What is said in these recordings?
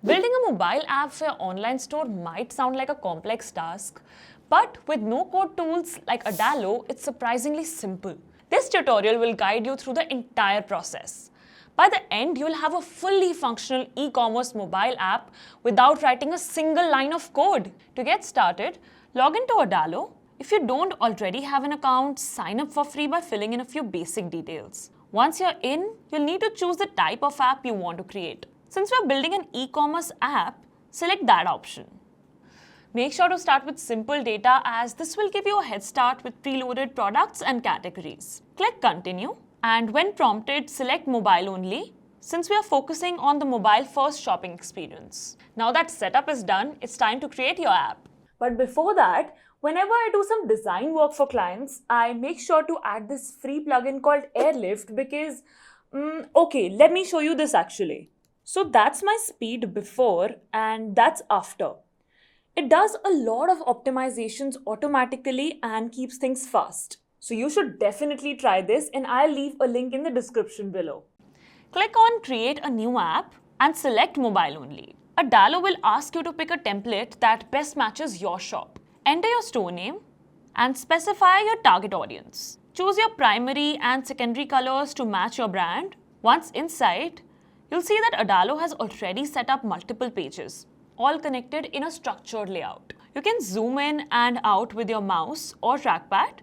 Building a mobile app for your online store might sound like a complex task, but with no-code tools like Adalo, it's surprisingly simple. This tutorial will guide you through the entire process. By the end, you'll have a fully functional e-commerce mobile app without writing a single line of code. To get started, log into Adalo. If you don't already have an account, sign up for free by filling in a few basic details. Once you're in, you'll need to choose the type of app you want to create. Since we're building an e-commerce app, select that option. Make sure to start with simple data as this will give you a head start with preloaded products and categories. Click Continue, and when prompted, select Mobile Only since we are focusing on the mobile-first shopping experience. Now that setup is done, it's time to create your app. But before that, whenever I do some design work for clients, I make sure to add this free plugin called Airlift because, okay, let me show you this actually. So that's my speed before and that's after. It does a lot of optimizations automatically and keeps things fast. So you should definitely try this and I'll leave a link in the description below. Click on Create a New App and select Mobile Only. Adalo will ask you to pick a template that best matches your shop. Enter your store name and specify your target audience. Choose your primary and secondary colors to match your brand. Once inside, you'll see that Adalo has already set up multiple pages, all connected in a structured layout. You can zoom in and out with your mouse or trackpad,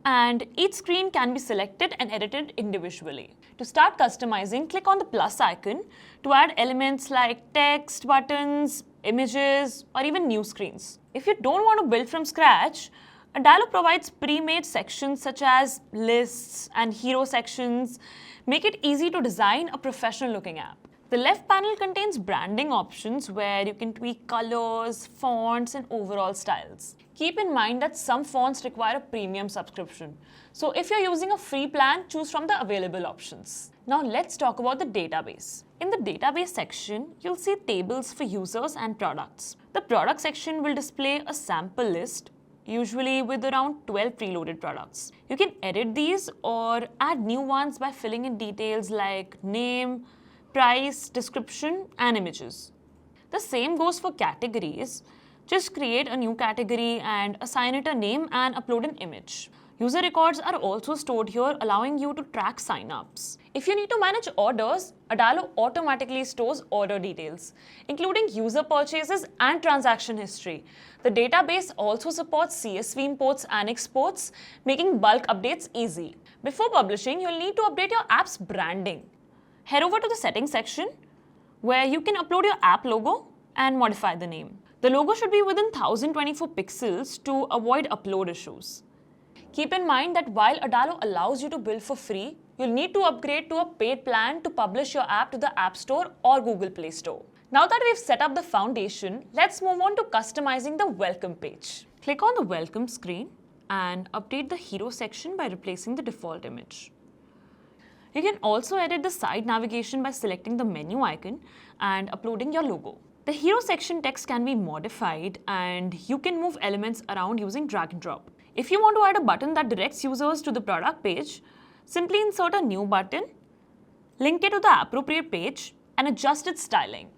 and each screen can be selected and edited individually. To start customizing, click on the plus icon to add elements like text, buttons, images, or even new screens. If you don't want to build from scratch, Adalo provides pre-made sections such as lists and hero sections, make it easy to design a professional-looking app. The left panel contains branding options where you can tweak colors, fonts, and overall styles. Keep in mind that some fonts require a premium subscription. So if you're using a free plan, choose from the available options. Now let's talk about the database. In the database section, you'll see tables for users and products. The product section will display a sample list, usually with around 12 preloaded products. You can edit these or add new ones by filling in details like name, price, description, and images. The same goes for categories. Just create a new category and assign it a name and upload an image. User records are also stored here, allowing you to track signups. If you need to manage orders, Adalo automatically stores order details, including user purchases and transaction history. The database also supports CSV imports and exports, making bulk updates easy. Before publishing, you'll need to update your app's branding. Head over to the settings section, where you can upload your app logo and modify the name. The logo should be within 1024 pixels to avoid upload issues. Keep in mind that while Adalo allows you to build for free, you'll need to upgrade to a paid plan to publish your app to the App Store or Google Play Store. Now that we've set up the foundation, let's move on to customizing the welcome page. Click on the welcome screen and update the hero section by replacing the default image. You can also edit the side navigation by selecting the menu icon and uploading your logo. The hero section text can be modified and you can move elements around using drag and drop. If you want to add a button that directs users to the product page, simply insert a new button, link it to the appropriate page, and adjust its styling.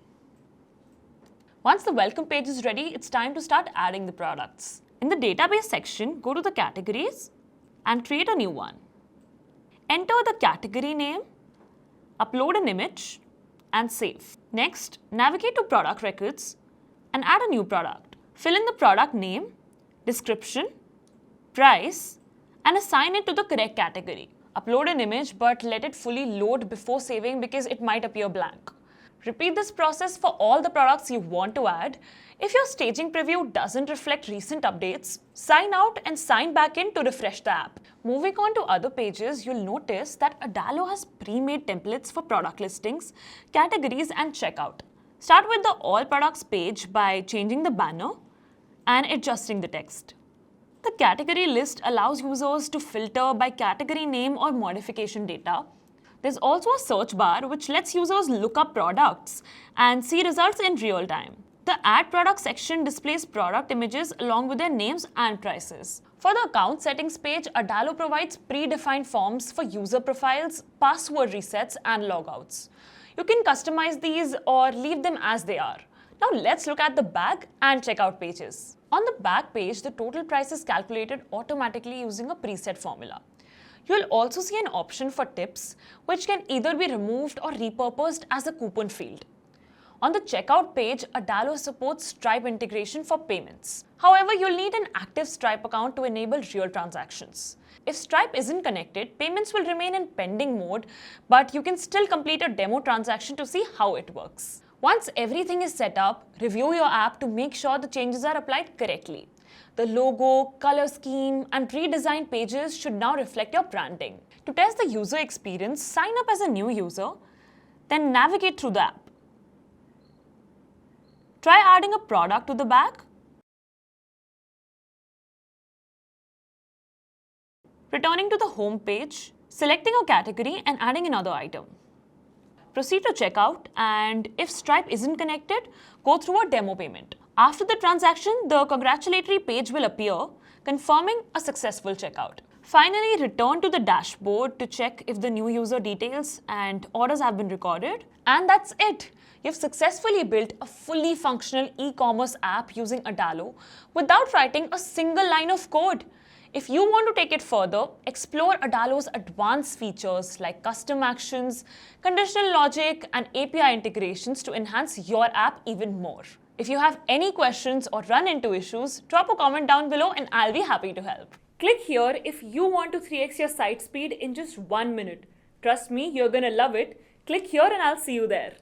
Once the welcome page is ready, it's time to start adding the products. In the database section, go to the categories and create a new one. Enter the category name, upload an image, and save. Next, navigate to product records and add a new product. Fill in the product name, description, price, and assign it to the correct category. Upload an image but let it fully load before saving because it might appear blank. Repeat this process for all the products you want to add. If your staging preview doesn't reflect recent updates, sign out and sign back in to refresh the app. Moving on to other pages, you'll notice that Adalo has pre-made templates for product listings, categories, and checkout. Start with the All Products page by changing the banner and adjusting the text. The category list allows users to filter by category name or modification data. There's also a search bar which lets users look up products and see results in real time. The Add Product section displays product images along with their names and prices. For the account settings page, Adalo provides predefined forms for user profiles, password resets, and logouts. You can customize these or leave them as they are. Now let's look at the back and checkout pages. On the back page, the total price is calculated automatically using a preset formula. You'll also see an option for tips, which can either be removed or repurposed as a coupon field. On the checkout page, adalo supports Stripe integration for payments. However, you'll need an active Stripe account to enable real transactions. If Stripe isn't connected, payments will remain in pending mode, but you can still complete a demo transaction to see how it works. Once everything is set up, review your app to make sure the changes are applied correctly. The logo, color scheme, and redesigned pages should now reflect your branding. To test the user experience, sign up as a new user, then navigate through the app. Try adding a product to the back. Returning to the home page, selecting a category and adding another item. Proceed to checkout, and if Stripe isn't connected, go through a demo payment. After the transaction, the congratulatory page will appear, confirming a successful checkout. Finally, return to the dashboard to check if the new user details and orders have been recorded. And that's it! You've successfully built a fully functional e-commerce app using Adalo without writing a single line of code. If you want to take it further, explore Adalo's advanced features like custom actions, conditional logic, and API integrations to enhance your app even more. If you have any questions or run into issues, drop a comment down below and I'll be happy to help. Click here if you want to 3x your site speed in just 1 minute. Trust me, you're gonna love it. Click here and I'll see you there.